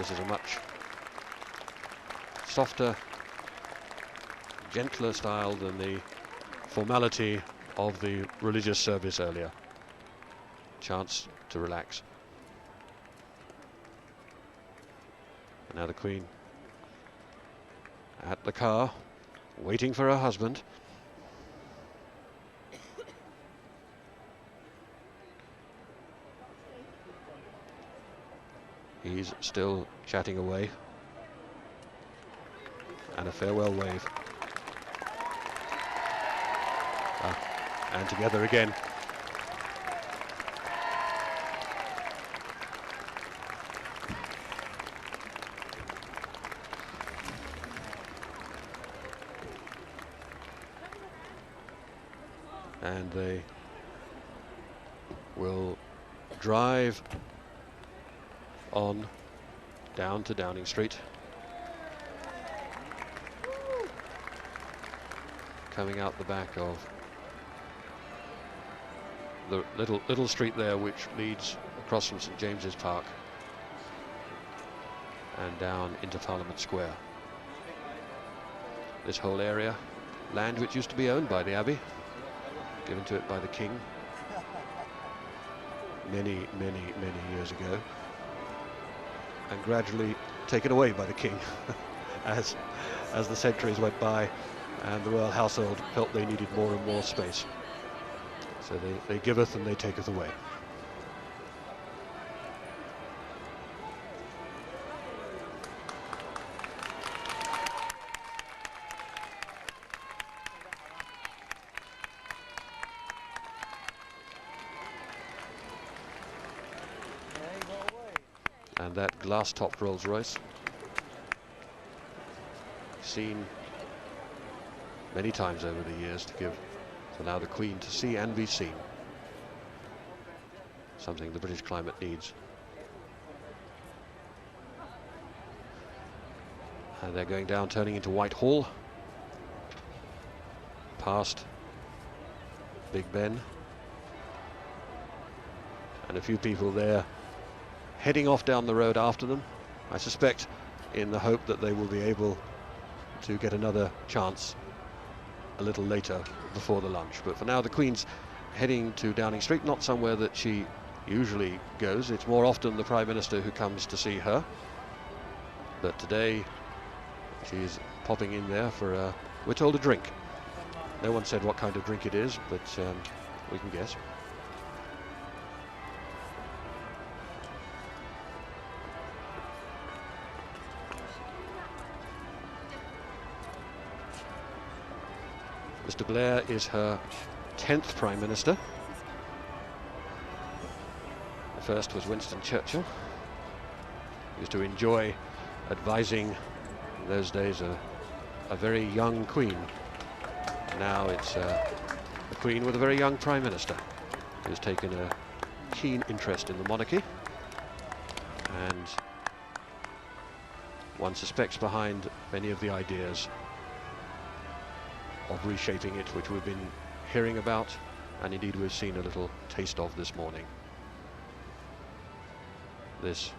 This is a much softer, gentler style than the formality of the religious service earlier. Chance to relax. And now the Queen at the car, waiting for her husband. He's still chatting away. And a farewell wave. And together again. And they will drive on down to Downing Street. Coming out the back of the little street there, which leads across from St James's Park and down into Parliament Square. This whole area, land which used to be owned by the Abbey, given to it by the King many years ago, and gradually taken away by the King as the centuries went by and the royal household felt they needed more and more space. So they giveth and they taketh away. And that glass-topped Rolls-Royce, seen many times over the years to allow the Queen to see and be seen. Something the British climate needs. And they're going down, turning into Whitehall, past Big Ben, and a few people there heading off down the road after them, I suspect in the hope that they will be able to get another chance a little later before the lunch. But for now the Queen's heading to Downing Street, not somewhere that she usually goes. It's more often the Prime Minister who comes to see her, but today she's popping in there for we're told, a drink. No one said what kind of drink it is, but we can guess. Mr. Blair is her 10th Prime Minister. The first was Winston Churchill. He used to enjoy advising, in those days, a very young Queen. Now it's a Queen with a very young Prime Minister who's taken a keen interest in the monarchy, and one suspects behind many of the ideas of reshaping it, which we've been hearing about, and indeed we've seen a little taste of this morning. This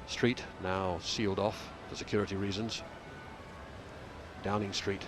street now sealed off for security reasons. Downing Street,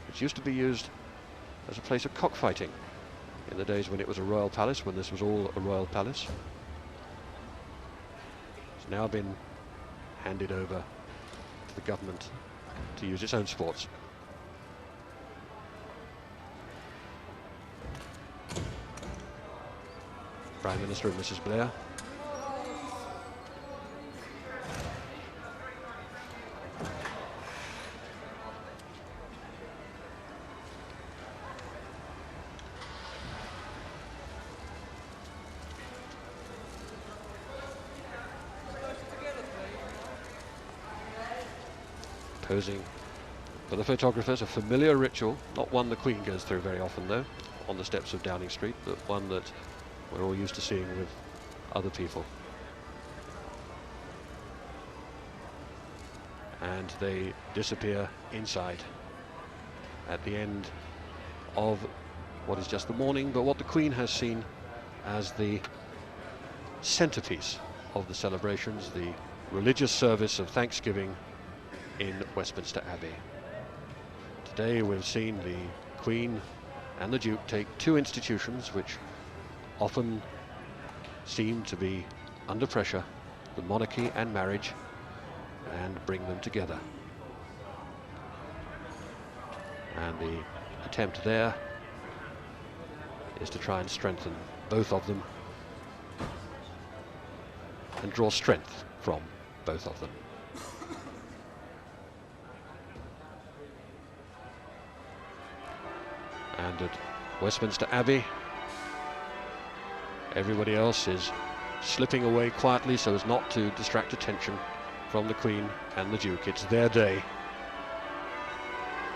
which used to be used as a place of cockfighting in the days when it was a royal palace, when this was all a royal palace. It's now been handed over to the government to use its own sports. Prime Minister and Mrs. Blair. Posing for the photographers, a familiar ritual, not one the Queen goes through very often though, on the steps of Downing Street, but one that we're all used to seeing with other people. And they disappear inside at the end of what is just the morning, but what the Queen has seen as the centerpiece of the celebrations, the religious service of Thanksgiving in Westminster Abbey. Today we've seen the Queen and the Duke take two institutions which often seem to be under pressure, the monarchy and marriage, and bring them together. And the attempt there is to try and strengthen both of them and draw strength from both of them. And at Westminster Abbey, everybody else is slipping away quietly so as not to distract attention from the Queen and the Duke. It's their day,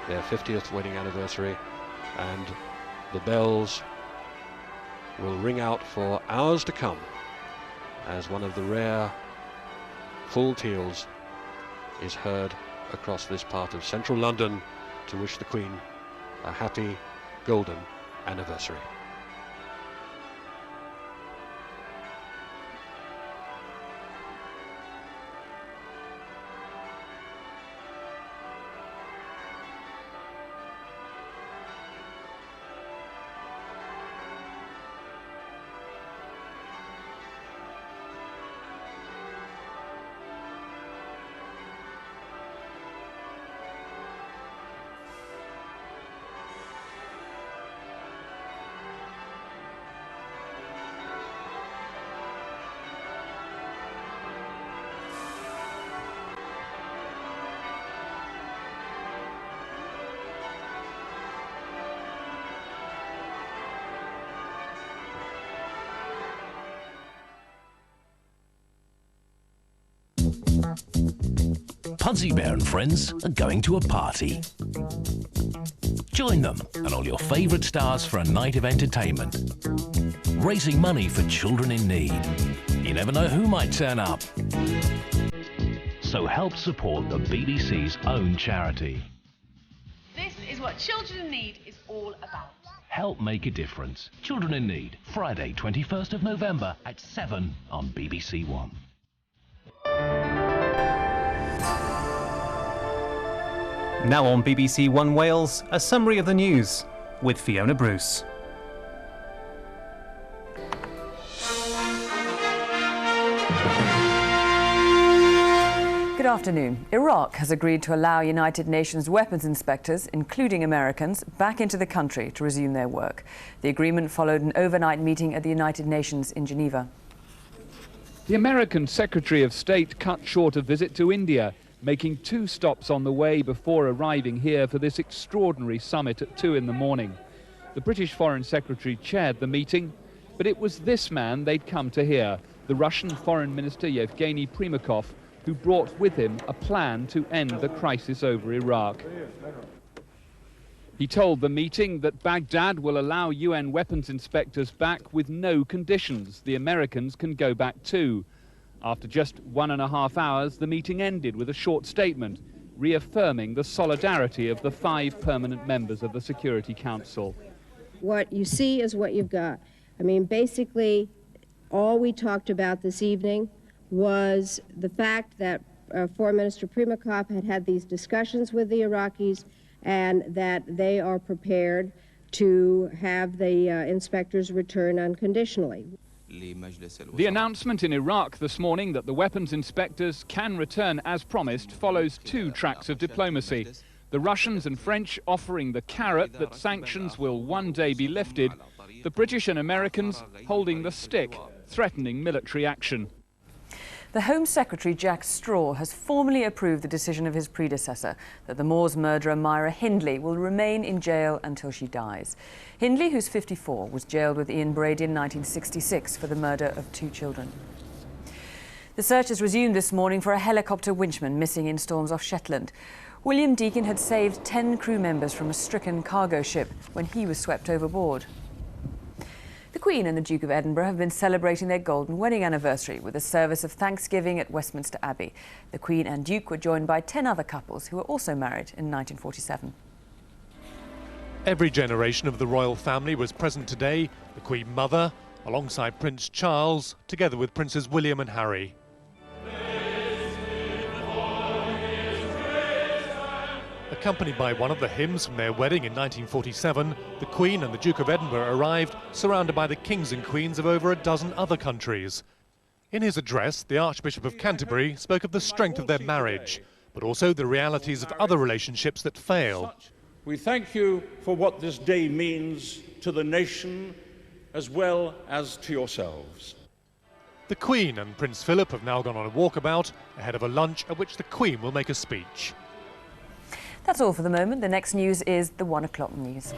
their 50th wedding anniversary, and the bells will ring out for hours to come as one of the rare full peals is heard across this part of central London to wish the Queen a happy golden anniversary. Pudsey Bear and friends are going to a party. Join them and all your favourite stars for a night of entertainment. Raising money for children in need. You never know who might turn up. So help support the BBC's own charity. This is what Children in Need is all about. Help make a difference. Children in Need, Friday 21st of November at 7 on BBC One. Now on BBC One Wales, a summary of the news with Fiona Bruce. Good afternoon. Iraq has agreed to allow United Nations weapons inspectors, including Americans, back into the country to resume their work. The agreement followed an overnight meeting at the United Nations in Geneva. The American Secretary of State cut short a visit to India, making 2 stops on the way before arriving here for this extraordinary summit at 2 in the morning. The British Foreign Secretary chaired the meeting, but it was this man they'd come to hear, the Russian Foreign Minister Yevgeny Primakov, who brought with him a plan to end the crisis over Iraq. He told the meeting that Baghdad will allow UN weapons inspectors back with no conditions. The Americans can go back too. After just 1.5 hours, the meeting ended with a short statement, reaffirming the solidarity of the 5 permanent members of the Security Council. What you see is what you've got. I mean, basically, all we talked about this evening was the fact that Foreign Minister Primakov had had these discussions with the Iraqis and that they are prepared to have the inspectors return unconditionally. The announcement in Iraq this morning that the weapons inspectors can return as promised follows 2 tracks of diplomacy. The Russians and French offering the carrot that sanctions will one day be lifted, the British and Americans holding the stick, threatening military action. The Home Secretary, Jack Straw, has formally approved the decision of his predecessor that the Moors murderer Myra Hindley will remain in jail until she dies. Hindley, who's 54, was jailed with Ian Brady in 1966 for the murder of 2 children. The search has resumed this morning for a helicopter winchman missing in storms off Shetland. William Deakin had saved 10 crew members from a stricken cargo ship when he was swept overboard. The Queen and the Duke of Edinburgh have been celebrating their golden wedding anniversary with a service of Thanksgiving at Westminster Abbey. The Queen and Duke were joined by 10 other couples who were also married in 1947. Every generation of the royal family was present today, the Queen Mother, alongside Prince Charles, together with Princes William and Harry. Accompanied by one of the hymns from their wedding in 1947, the Queen and the Duke of Edinburgh arrived, surrounded by the kings and queens of over a dozen other countries. In his address, the Archbishop of Canterbury spoke of the strength of their marriage, but also the realities of other relationships that fail. We thank you for what this day means to the nation as well as to yourselves. The Queen and Prince Philip have now gone on a walkabout ahead of a lunch at which the Queen will make a speech. That's all for the moment. The next news is the 1 o'clock news.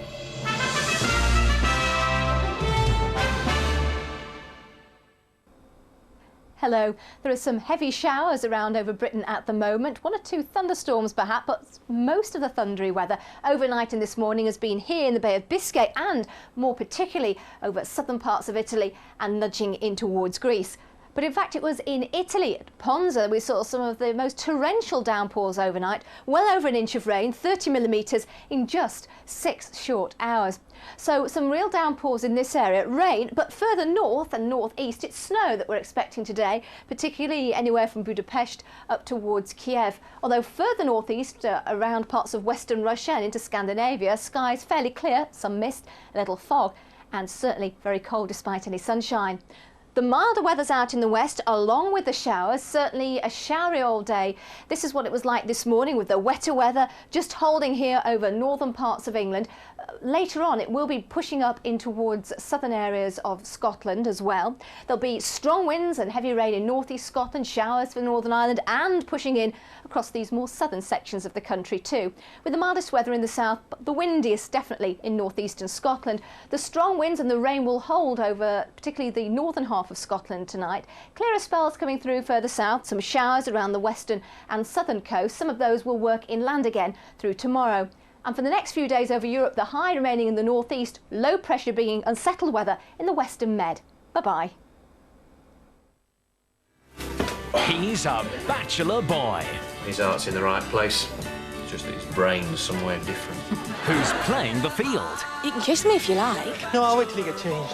Hello. There are some heavy showers around over Britain at the moment. 1 or 2 thunderstorms perhaps, but most of the thundery weather overnight and this morning has been here in the Bay of Biscay and more particularly over southern parts of Italy and nudging in towards Greece. But in fact it was in Italy, at Ponza, we saw some of the most torrential downpours overnight, well over an inch of rain, 30 millimetres in just 6 short hours. So some real downpours in this area, rain, but further north and northeast it's snow that we're expecting today, particularly anywhere from Budapest up towards Kiev. Although further northeast around parts of western Russia and into Scandinavia, skies fairly clear, some mist, a little fog and certainly very cold despite any sunshine. The milder weather's out in the west, along with the showers, certainly a showery all day. This is what it was like this morning with the wetter weather just holding here over northern parts of England. Later on, it will be pushing up in towards southern areas of Scotland as well. There'll be strong winds and heavy rain in northeast Scotland, showers for Northern Ireland and pushing in across these more southern sections of the country too. With the mildest weather in the south, but the windiest definitely in northeastern Scotland. The strong winds and the rain will hold over particularly the northern half of Scotland tonight. Clearer spells coming through further south, some showers around the western and southern coast. Some of those will work inland again through tomorrow. And for the next few days over Europe, the high remaining in the northeast, low pressure bringing unsettled weather in the western Med. Bye-bye. He's a bachelor boy. His heart's in the right place. It's just that his brain's somewhere different. Who's playing the field. You can kiss me if you like. No, I'll wait till you get changed.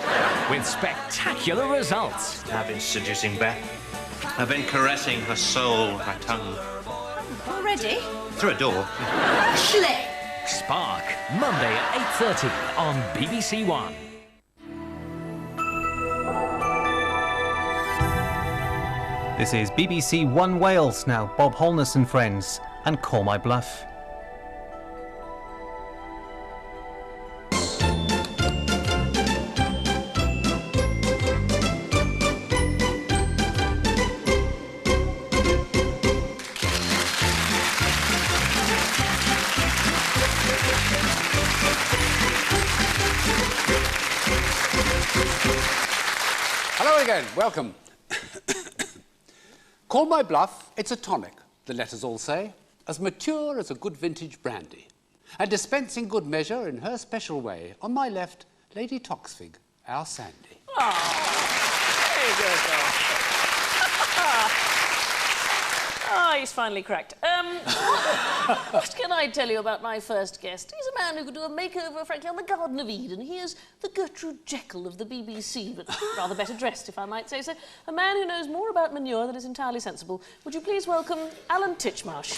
With spectacular results. I've been seducing Beth. I've been caressing her soul, her tongue. Already? Through a door. Slip. Spark, Monday at 8:30 on BBC One. This is BBC One Wales now. Bob Holness and friends, and Call My Bluff. Hello again, welcome. Call My Bluff, it's a tonic, the letters all say, as mature as a good vintage brandy, and dispensing good measure in her special way. On my left, Lady Toxfig, our Sandy. There you go, he's finally cracked. What can I tell you about my first guest? He's a man who could do a makeover, frankly, on the Garden of Eden. He is the Gertrude Jekyll of the BBC, but rather better dressed, if I might say so. A man who knows more about manure than is entirely sensible. Would you please welcome Alan Titchmarsh?